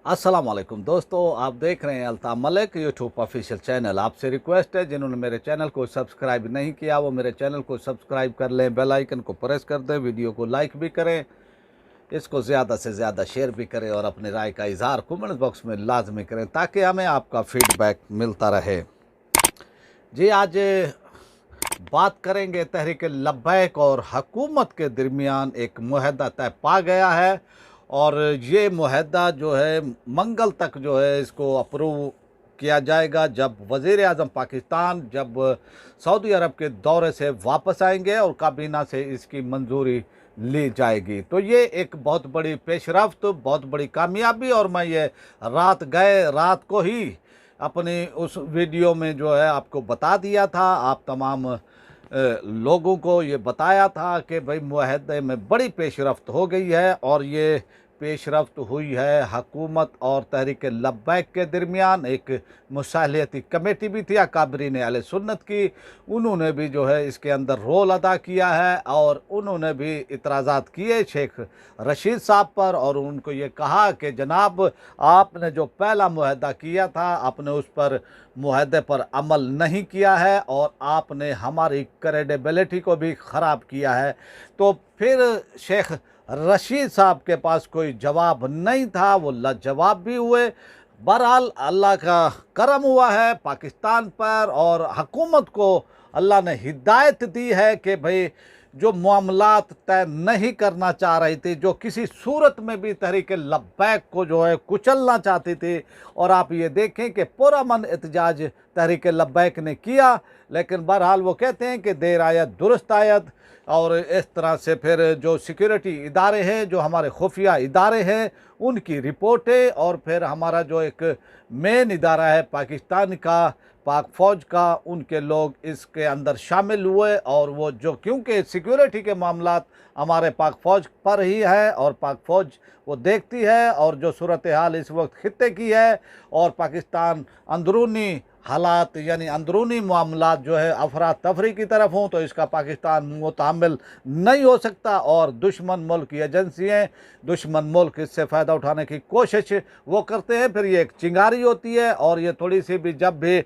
अस्सलाम वालेकुम दोस्तों, आप देख रहे हैं Altaf Malik YouTube official channel. आपसे रिक्वेस्ट है, जिन्होंने मेरे चैनल को सब्सक्राइब नहीं किया वो मेरे चैनल को सब्सक्राइब कर लें, बेल आइकन को प्रेस कर दें, वीडियो को लाइक भी करें, इसको ज़्यादा से ज़्यादा शेयर भी करें और अपनी राय का इजहार कमेंट बॉक्स में लाजमी करें ताकि हमें आपका फीडबैक मिलता रहे। जी, आज बात करेंगे तहरीक लब्बैक और हुकूमत के दरमियान एक मुआहदा तय पा गया है और ये मुआहदा जो है मंगल तक जो है इसको अप्रूव किया जाएगा, जब वज़ीर आज़म पाकिस्तान जब सऊदी अरब के दौरे से वापस आएंगे और काबीना से इसकी मंजूरी ली जाएगी। तो ये एक बहुत बड़ी पेशरफ्त, बहुत बड़ी कामयाबी, और मैं ये रात को ही अपनी उस वीडियो में जो है आपको बता दिया था, आप तमाम लोगों को ये बताया था कि भाई मुआहदे में बड़ी पेशरफ्त हो गई है और ये पेशरफ्त हुई है हुकूमत और तहरीक लब्बैक के दरमियान। एक मुसालहती कमेटी भी थी अकाबरीन अहले सुन्नत की, उन्होंने भी जो है इसके अंदर रोल अदा किया है और उन्होंने भी इतराज़ात किए शेख रशीद साहब पर और उनको ये कहा कि जनाब, आपने जो पहला मुआहदा किया था आपने उस पर मुआहदे पर अमल नहीं किया है और आपने हमारी क्रेडिबिलिटी को भी ख़राब किया है। तो फिर शेख रशीद साहब के पास कोई जवाब नहीं था, वो लाजवाब भी हुए। बहरहाल अल्लाह का करम हुआ है पाकिस्तान पर और हुकूमत को अल्लाह ने हिदायत दी है कि भाई जो मामलात तय नहीं करना चाह रही थी, जो किसी सूरत में भी तहरीक लब्बैक को जो है कुचलना चाहती थी, और आप ये देखें कि पुरअमन एहतजाज तहरीक लब्बैक ने किया, लेकिन बहरहाल वो कहते हैं कि देर आयत दुरुस्त आयत। और इस तरह से फिर जो सिक्योरिटी इदारे हैं, जो हमारे खुफिया इदारे हैं, उनकी रिपोर्टें, और फिर हमारा जो एक मेन इदारा है पाकिस्तान का, पाक फ़ौज का, उनके लोग इसके अंदर शामिल हुए। और वो जो क्योंकि सिक्योरिटी के मामलात हमारे पाक फ़ौज पर ही है और पाक फ़ौज वो देखती है, और जो सूरत हाल इस वक्त खित्ते की है और पाकिस्तान अंदरूनी हालात यानी अंदरूनी मामलात जो है अफरा तफरी की तरफ हों, तो इसका पाकिस्तान मुतहम्मिल नहीं हो सकता और दुश्मन मुल्क की एजेंसियाँ, दुश्मन मुल्क इससे फ़ायदा उठाने की कोशिश वो करते हैं। फिर ये एक चिंगारी होती है और ये थोड़ी सी भी जब भी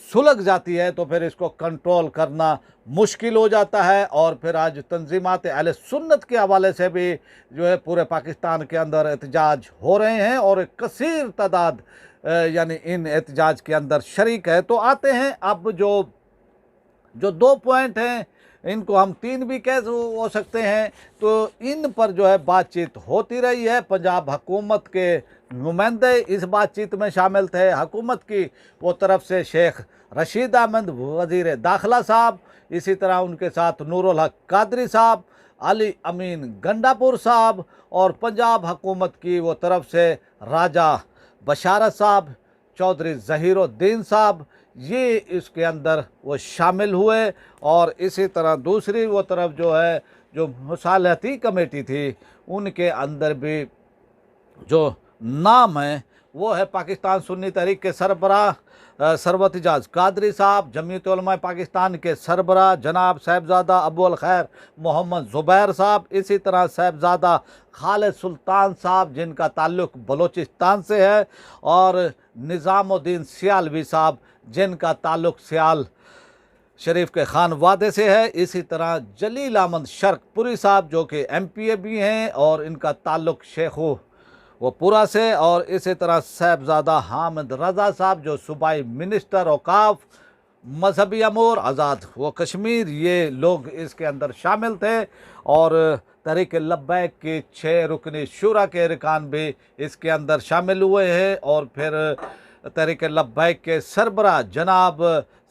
सुलग जाती है तो फिर इसको कंट्रोल करना मुश्किल हो जाता है। और फिर आज तंजीमात अहले सुन्नत के हवाले से भी जो है पूरे पाकिस्तान के अंदर एहतजाज हो रहे हैं और एक कसीर तादाद यानी इन एहतजाज के अंदर शरीक है। तो आते हैं अब जो दो पॉइंट हैं, इनको हम तीन भी कह हो सकते हैं, तो इन पर जो है बातचीत होती रही है। पंजाब हुकूमत के नुमाइंदे इस बातचीत में शामिल थे, हुकूमत की वो तरफ से शेख रशीद अहमद वज़ीर दाखिला साहब, इसी तरह उनके साथ नूरुल हक कादरी साहब, अली अमीन गंडापुर साहब, और पंजाब हुकूमत की वो तरफ से राजा बशारत साहब, चौधरी ज़हीरुद्दीन साहब, ये इसके अंदर वो शामिल हुए। और इसी तरह दूसरी वो तरफ जो है जो मुसालहती कमेटी थी, उनके अंदर भी जो नाम है वो है पाकिस्तान सुन्नी तहरीक के सरबराह सरवत इजाज़ कादरी साहब, जमीयत उलमा पाकिस्तान के सरबराह जनाब साहिबजादा अबुल खैर मोहम्मद ज़ुबैर साहब, इसी तरह साहिबजादा खालिद सुल्तान साहब जिनका ताल्लुक़ बलोचिस्तान से है, और निज़ामुद्दीन सियालवी साहब जिनका ताल्लुक़ सियाल शरीफ के खान वादे से है। इसी तरह जलील अहमद शर्कपुरी साहब जो कि MPA भी हैं और इनका ताल्लुक़ शेखो वो पूरा से, और इसी तरह साहिबजादा हामिद रज़ा साहब जो सूबाई मिनिस्टर औकाफ मजहबी अमूर आज़ाद वो कश्मीर, ये लोग इसके अंदर शामिल थे। और तहरीक लब्बैक के 6 रुकनी शुरा के अरकान भी इसके अंदर शामिल हुए हैं। और फिर तहरीक लब्बैक के सरबराह जनाब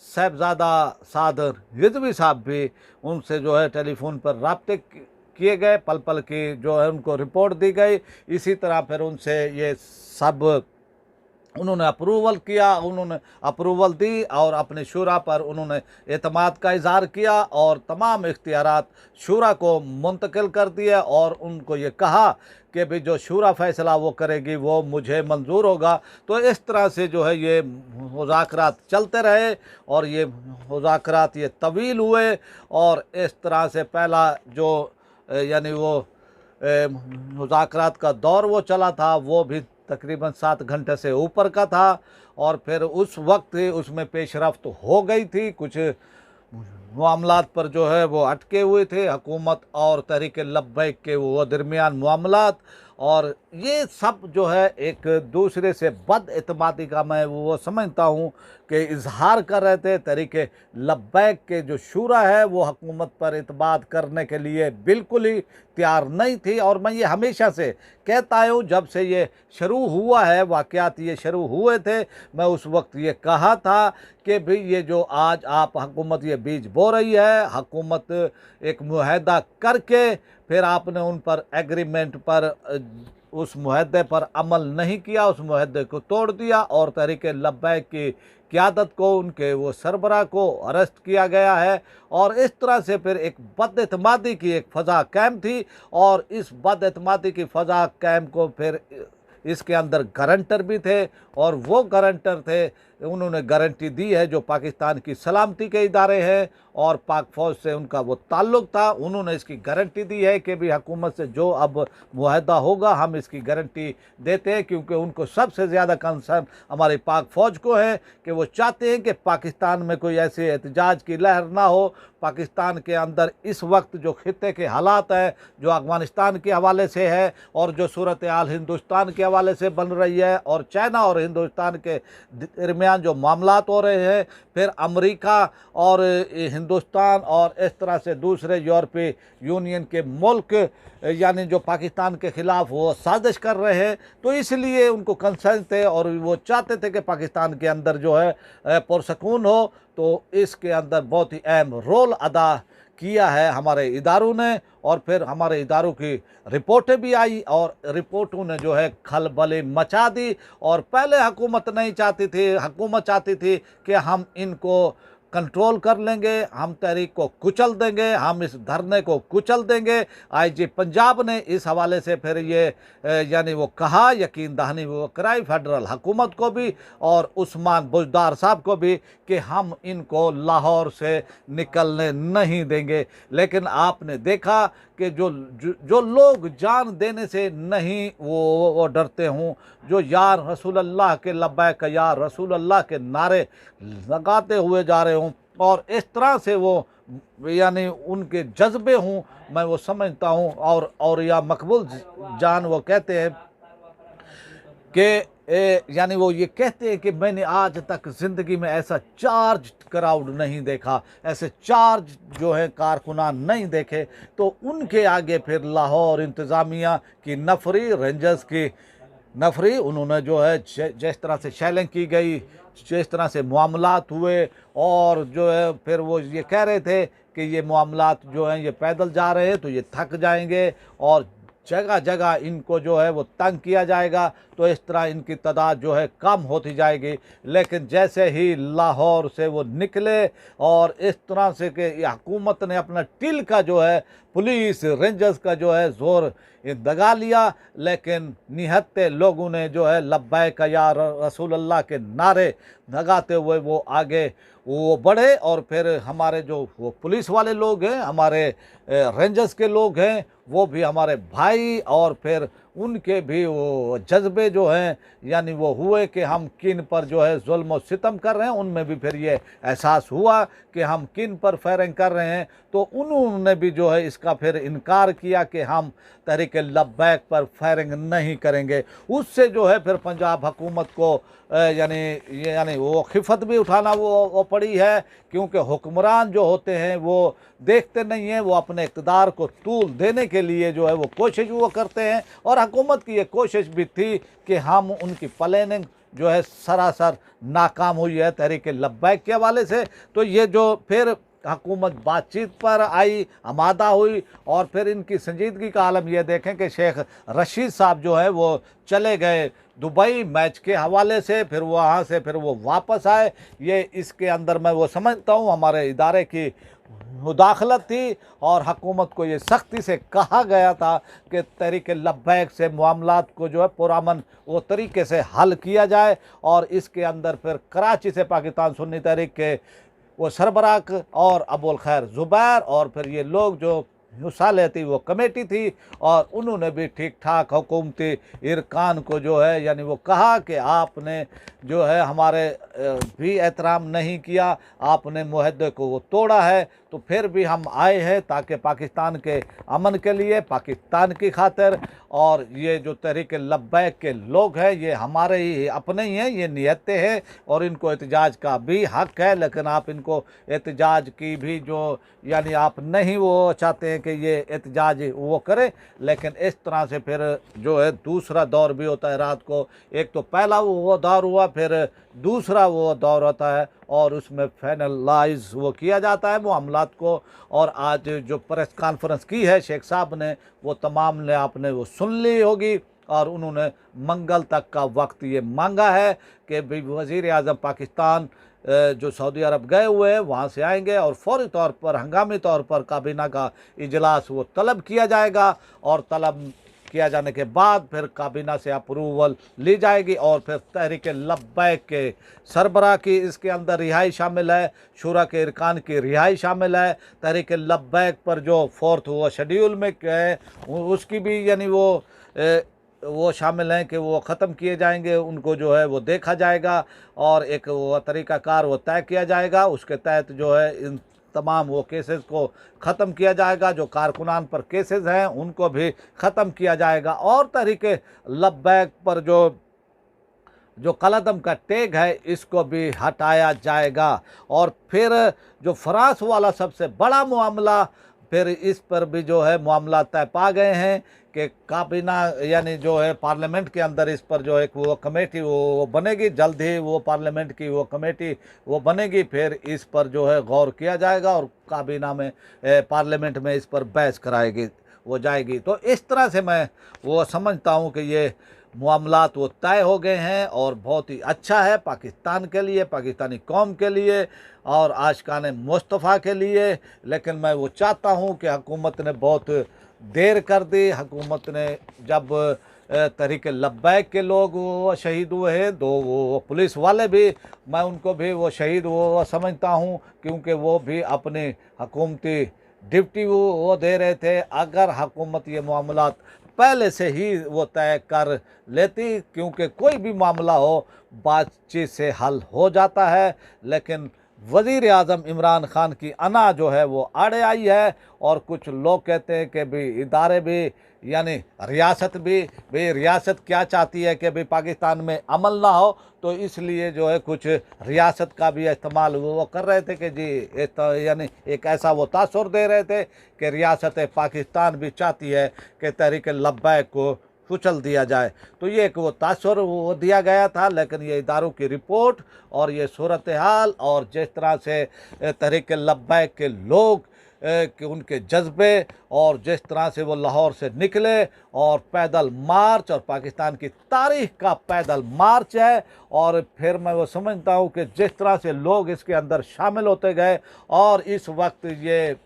साहिबजादा सादर रिजवी साहब भी, उनसे जो है टेलीफोन पर राब्ते किए गए, पल पल की जो है उनको रिपोर्ट दी गई। इसी तरह फिर उनसे ये सब उन्होंने अप्रूवल किया, उन्होंने अप्रूवल दी और अपने शूरा पर उन्होंने एतमाद का इजहार किया और तमाम इख्तियारात शूरा को मुंतकिल कर दिए और उनको ये कहा कि भाई जो शूरा फ़ैसला वो करेगी वो मुझे मंजूर होगा। तो इस तरह से जो है ये मुज़ाकरात चलते रहे और ये मुज़ाकरात ये तवील हुए और इस तरह से पहला जो यानी वो मुज़ाकरात का दौर वो चला था वो भी तकरीबन 7 घंटे से ऊपर का था और फिर उस वक्त उसमें पेशरफ्त हो गई थी। कुछ मामलात पर जो है वो अटके हुए थे, हुकूमत और तहरीक लब्बैक के वो दरमियान मामलात, और ये सब जो है एक दूसरे से बदएतमादी का मैं वो समझता हूँ कि इजहार कर रहे थे। तहरीक लब्बैक के जो शूरा है वो हुकूमत पर इत्माद करने के लिए बिल्कुल ही तैयार नहीं थी। और मैं ये हमेशा से कहता हूँ, जब से ये शुरू हुआ है, वाक़यात ये शुरू हुए थे, मैं उस वक्त ये कहा था कि भाई ये जो आज आप हुकूमत ये बीज बो रही है, हुकूमत एक मुआहदा करके फिर आपने उन पर एग्रीमेंट पर उस मुआहदे पर अमल नहीं किया, उस मुआहदे को तोड़ दिया और तहरीक लब्बैक की क़यादत को, उनके वो सरबराह को अरेस्ट किया गया है। और इस तरह से फिर एक बदएतमादी की एक फ़ज़ा कायम थी और इस बदएतमादी की फ़ज़ा कायम को फिर इसके अंदर गारंटर भी थे और वो गारंटर थे, उन्होंने गारंटी दी है जो पाकिस्तान की सलामती के इदारे हैं और पाक फ़ौज से उनका वो ताल्लुक़ था। उन्होंने इसकी गारंटी दी है कि भी हुकूमत से जो अब मुआहदा होगा हम इसकी गारंटी देते हैं, क्योंकि उनको सबसे ज़्यादा कंसर्न हमारी पाक फ़ौज को है कि वो चाहते हैं कि पाकिस्तान में कोई ऐसी एहतजाज की लहर ना हो। पाकिस्तान के अंदर इस वक्त जो खित्ते के हालात है, जो अफ़गानिस्तान के हवाले से है और जो सूरत हाल हिंदुस्तान के हवाले से बन रही है और चाइना और हिंदुस्तान के दरमियान जो मामलात हो रहे हैं, फिर अमेरिका और हिंदुस्तान और इस तरह से दूसरे यूरोपीय यूनियन के मुल्क यानी जो पाकिस्तान के ख़िलाफ़ वो साजिश कर रहे हैं, तो इसलिए उनको कंसर्न थे और वो चाहते थे कि पाकिस्तान के अंदर जो है पुरसकून हो। तो इसके अंदर बहुत ही अहम रोल अदा किया है हमारे इदारों ने और फिर हमारे इदारों की रिपोर्टें भी आई और रिपोर्टों ने जो है खलबली मचा दी। और पहले हुकूमत नहीं चाहती थी, हुकूमत चाहती थी कि हम इनको कंट्रोल कर लेंगे, हम तहरीक को कुचल देंगे, हम इस धरने को कुचल देंगे। आईजी पंजाब ने इस हवाले से फिर ये यानी वो कहा, यकीन दहानी वो कराई फेडरल हुकूमत को भी और उस्मान बुजदार साहब को भी कि हम इनको लाहौर से निकलने नहीं देंगे। लेकिन आपने देखा कि जो लोग जान देने से नहीं वो डरते हों, जो या रसूल अल्लाह के लब्बैक या रसूल अल्लाह के नारे लगाते हुए जा रहे हों और इस तरह से वो यानी उनके जज्बे हों, मैं वो समझता हूँ। और या मकबूल जान वो कहते हैं कि यानी वो ये कहते हैं कि मैंने आज तक ज़िंदगी में ऐसा चार्ज क्राउड नहीं देखा, ऐसे चार्ज जो है कारकुनान नहीं देखे। तो उनके आगे फिर लाहौर इंतज़ामिया की नफरी, रेंजर्स की नफरी, उन्होंने जो है जिस तरह से शेलिंग की गई, जिस तरह से मामलात हुए और जो है फिर वो ये कह रहे थे कि ये मामलात जो हैं ये पैदल जा रहे हैं तो ये थक जाएंगे और जगह जगह इनको जो है वो तंग किया जाएगा, तो इस तरह इनकी तादाद जो है कम होती जाएगी। लेकिन जैसे ही लाहौर से वो निकले और इस तरह से कि हुकूमत ने अपना टिल का जो है पुलिस रेंजर्स का जो है ज़ोर दगा लिया, लेकिन निहत्ते लोगों ने जो है लब्बैक या रसूल अल्लाह के नारे लगाते हुए वो आगे वो बढ़े। और फिर हमारे जो वो पुलिस वाले लोग हैं, हमारे रेंजर्स के लोग हैं, वो भी हमारे भाई और फिर उनके भी वो जज्बे जो हैं यानी वो हुए कि हम किन पर जो है जुल्म और सितम कर रहे हैं, उनमें भी फिर ये एहसास हुआ कि हम किन पर फायरिंग कर रहे हैं। तो उन्होंने भी जो है इसका फिर इनकार किया कि हम तहरीक लब्बैक पर फायरिंग नहीं करेंगे। उससे जो है फिर पंजाब हुकूमत को यानी वो खिफत भी उठाना वो पड़ी है, क्योंकि हुक्मरान जो होते हैं वो देखते नहीं हैं, वो अपने इक़्तिदार को तूल देने के लिए जो है वो कोशिश वो करते हैं। और हुकूमत की ये कोशिश भी थी कि हम उनकी प्लानिंग जो है सरासर नाकाम हुई है तहरीक लब्बैक के हवाले से। तो ये जो फिर हुकूमत बातचीत पर आई, आमादा हुई और फिर इनकी संजीदगी का आलम ये देखें कि शेख रशीद साहब जो है वो चले गए दुबई मैच के हवाले से, फिर वहाँ से फिर वो वापस आए। ये इसके अंदर मैं वो समझता हूँ हमारे इदारे की मुदाखलत थी और हुकूमत को ये सख्ती से कहा गया था कि तहरीक लब्बैक से मामलात को जो है पुरअमन वो तरीके से हल किया जाए। और इसके अंदर फिर कराची से पाकिस्तान सुन्नी तहरीक के वो सरबराह और अबुल खैर ज़ुबैर और फिर ये लोग जो मुसालहती वो कमेटी थी और उन्होंने भी ठीक ठाक हुकूमती इरकान को जो है यानी वो कहा कि आपने जो है हमारे भी एहतराम नहीं किया, आपने मुहद्दे को वो तोड़ा है, तो फिर भी हम आए हैं ताकि पाकिस्तान के अमन के लिए, पाकिस्तान की खातिर, और ये जो तहरीक लब्बैक के लोग हैं ये हमारे ही अपने ही हैं, ये नियतें हैं और इनको एहतजाज का भी हक़ है, लेकिन आप इनको एहतजाज की भी जो यानी आप नहीं वो चाहते हैं कि ये एहतजाज वो करे, लेकिन इस तरह से फिर जो है दूसरा दौर भी होता है रात को। एक तो पहला वो दौर हुआ, फिर दूसरा वो दौर होता है और उसमें फाइनलाइज वो किया जाता है मामलात को। और आज जो प्रेस कॉन्फ्रेंस की है शेख साहब ने, वो तमाम ने आपने वो सुन ली होगी, और उन्होंने मंगल तक का वक्त ये मांगा है कि भाई वज़ीर आज़म पाकिस्तान जो सऊदी अरब गए हुए हैं वहाँ से आएंगे और फौरी तौर पर हंगामी तौर पर काबीना का इजलास वो तलब किया जाएगा, और तलब किया जाने के बाद फिर काबीना से अप्रूवल ली जाएगी, और फिर तहरीक लब्बैक के सरबराह की इसके अंदर रिहाई शामिल है, शूरा के इरकान की रिहाई शामिल है, तहरीक लब्बैक पर जो फोर्थ वो शेड्यूल में है उसकी भी यानी वो शामिल हैं कि वो ख़त्म किए जाएंगे, उनको जो है वो देखा जाएगा और एक वो तरीक़ाकार वो तय किया जाएगा, उसके तहत जो है इन तमाम वो केसेस को ख़त्म किया जाएगा, जो कारकुनान पर केसेस हैं उनको भी ख़त्म किया जाएगा, और तहरीके लब्बैक पर जो कलदम का टैग है इसको भी हटाया जाएगा। और फिर जो फ्रांस वाला सबसे बड़ा मामला, फिर इस पर भी जो है मामला तय पा गए हैं कि काबीना यानी जो है पार्लियामेंट के अंदर इस पर जो एक वो कमेटी वो बनेगी, जल्द ही वो पार्लियामेंट की वो कमेटी वो बनेगी, फिर इस पर जो है गौर किया जाएगा और काबीना में पार्लियामेंट में इस पर बहस कराएगी वो जाएगी। तो इस तरह से मैं वो समझता हूँ कि ये मामलात वो तय हो गए हैं और बहुत ही अच्छा है पाकिस्तान के लिए, पाकिस्तानी कौम के लिए और आशिकान मुस्तफ़ा के लिए। लेकिन मैं वो चाहता हूँ कि हुकूमत ने बहुत देर कर दी। हुकूमत ने जब तहरीक लब्बैक के लोग वो शहीद हुए हैं, दो वो पुलिस वाले भी, मैं उनको भी वो शहीद वो समझता हूँ, क्योंकि वो भी अपनी हुकूमती ड्यूटी वो दे रहे थे। अगर हुकूमत ये मामलात पहले से ही वो तय कर लेती, क्योंकि कोई भी मामला हो बातचीत से हल हो जाता है, लेकिन वज़ीर आज़म इमरान ख़ान की अना जो है वो आड़े आई है। और कुछ लोग कहते हैं कि भाई इदारे भी यानी रियासत भी, भाई रियासत क्या चाहती है कि भाई पाकिस्तान में अमल ना हो, तो इसलिए जो है कुछ रियासत का भी इस्तेमाल वो कर रहे थे कि जी यानी एक ऐसा वो तासुर दे रहे थे कि रियासत पाकिस्तान भी चाहती है कि तहरीक लब्बैक को कुचल दिया जाए। तो ये एक वो तासुर वो दिया गया था, लेकिन ये इदारों की रिपोर्ट और ये सूरत हाल और जिस तरह से तहरीक लब्बैक के लोग कि उनके जज्बे और जिस तरह से वो लाहौर से निकले और पैदल मार्च, और पाकिस्तान की तारीख का पैदल मार्च है। और फिर मैं वो समझता हूँ कि जिस तरह से लोग इसके अंदर शामिल होते गए, और इस वक्त ये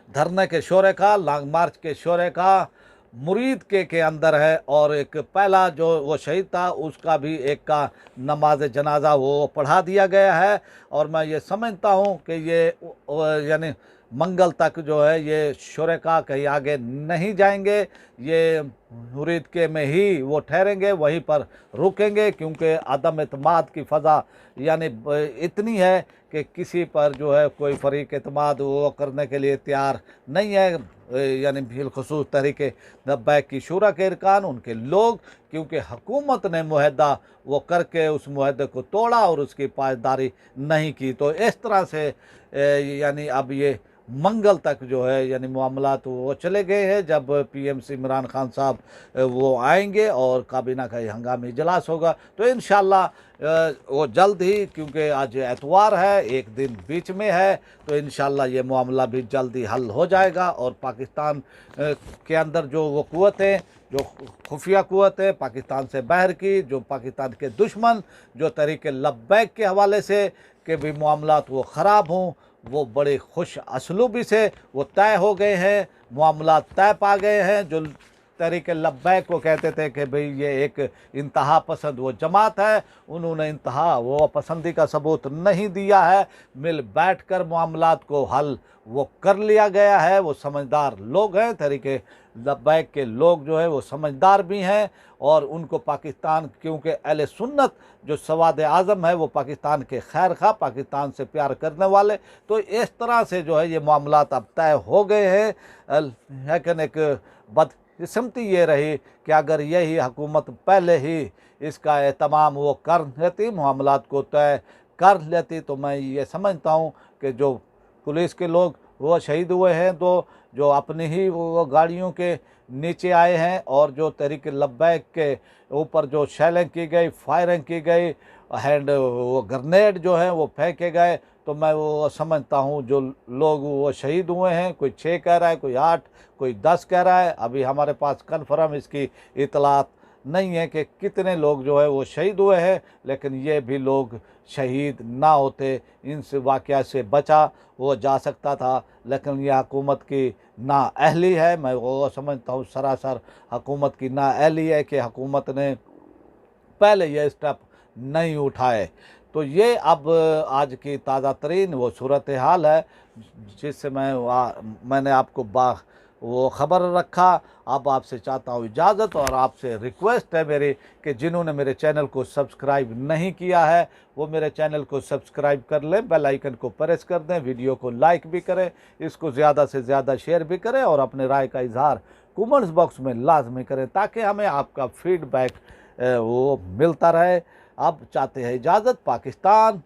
धरने के शोरे का, लॉन्ग मार्च के शोरे का मुरीद के अंदर है, और एक पहला जो वो शहीद था उसका भी एक का नमाज जनाजा वो पढ़ा दिया गया है। और मैं ये समझता हूँ कि ये यानी मंगल तक जो है ये शुरका कहीं आगे नहीं जाएंगे, ये मुरीद के में ही वो ठहरेंगे, वहीं पर रुकेंगे, क्योंकि अदम एतमाद की फ़ज़ा यानी इतनी है कि किसी पर जो है कोई फ़रीक एतमाद वो करने के लिए तैयार नहीं है, यानी बिलखुसूस तहरीक लब्बैक की शूरा के इरकान, उनके लोग, क्योंकि हुकूमत ने मुहद्दा वो करके उस मुहद्दे को तोड़ा और उसकी पासदारी नहीं की। तो इस तरह से यानी अब ये मंगल तक जो है यानी मामलात वो चले गए हैं, जब पीएमसी इमरान खान साहब वो आएंगे और काबीना का हंगामी इजलास होगा। तो इंशाअल्लाह वो जल्द ही, क्योंकि आज एतवार है, एक दिन बीच में है, तो इंशाअल्लाह ये मामला भी जल्द ही हल हो जाएगा। और पाकिस्तान के अंदर जो वो क़ुव्वतें, जो खुफिया क़ुव्वतें पाकिस्तान से बाहर की, जो पाकिस्तान के दुश्मन जो तहरीक लब्बैक के हवाले से कि भी मामलात वो ख़राब हों, वो बड़े खुश असलूबी से वो तय हो गए हैं, मामला तय पा गए हैं। जो तहरीक लब्बैक को कहते थे कि भाई ये एक इंतहा पसंद वो जमात है, उन्होंने इंतहा वो पसंदी का सबूत नहीं दिया है। मिल बैठ कर मामलात को हल वो कर लिया गया है। वो समझदार लोग हैं, तहरीक लब्बैक के लोग जो है वो समझदार भी हैं, और उनको पाकिस्तान, क्योंकि अहले सुन्नत जो सवाद आज़म है वो पाकिस्तान के खैर खा, पाकिस्तान से प्यार करने वाले, तो इस तरह से जो है ये मामलात अब तय हो गए हैं। लेकिन एक बदकिस्मती ये रही कि अगर यही हुकूमत पहले ही इसका एहतमाम वो कर लेती, मामलात को तय कर लेती, तो मैं ये समझता हूँ कि जो पुलिस के लोग वो शहीद हुए हैं, तो जो अपनी ही वो गाड़ियों के नीचे आए हैं, और जो तहरीक लब्बैक के ऊपर जो शेलिंग की गई, फायरिंग की गई, हैंड वो ग्रेनेड जो हैं वो फेंके गए, तो मैं वो समझता हूँ जो लोग वो शहीद हुए हैं, कोई 6 कह रहा है, कोई 8, कोई 10 कह रहा है। अभी हमारे पास कन्फर्म इसकी इतलात नहीं है कि कितने लोग जो है वो शहीद हुए हैं, लेकिन ये भी लोग शहीद ना होते, इन वाक़या से बचा वो जा सकता था। लेकिन यह हुकूमत की नाअहली है, मैं वो समझता हूँ सरासर हुकूमत की नाअहली है कि हुकूमत ने पहले ये स्टेप नहीं उठाए। तो ये अब आज की ताज़ा तरीन वो सूरत हाल है जिससे मैंने आपको वो ख़बर रखा। अब आपसे चाहता हूँ इजाज़त, और आपसे रिक्वेस्ट है मेरी कि जिन्होंने मेरे चैनल को सब्सक्राइब नहीं किया है वो मेरे चैनल को सब्सक्राइब कर लें, बेल आइकन को प्रेस कर दें, वीडियो को लाइक भी करें, इसको ज़्यादा से ज़्यादा शेयर भी करें, और अपने राय का इजहार कमेंट्स बॉक्स में लाजमी करें ताकि हमें आपका फीडबैक वो मिलता रहे। अब चाहते हैं इजाज़त। पाकिस्तान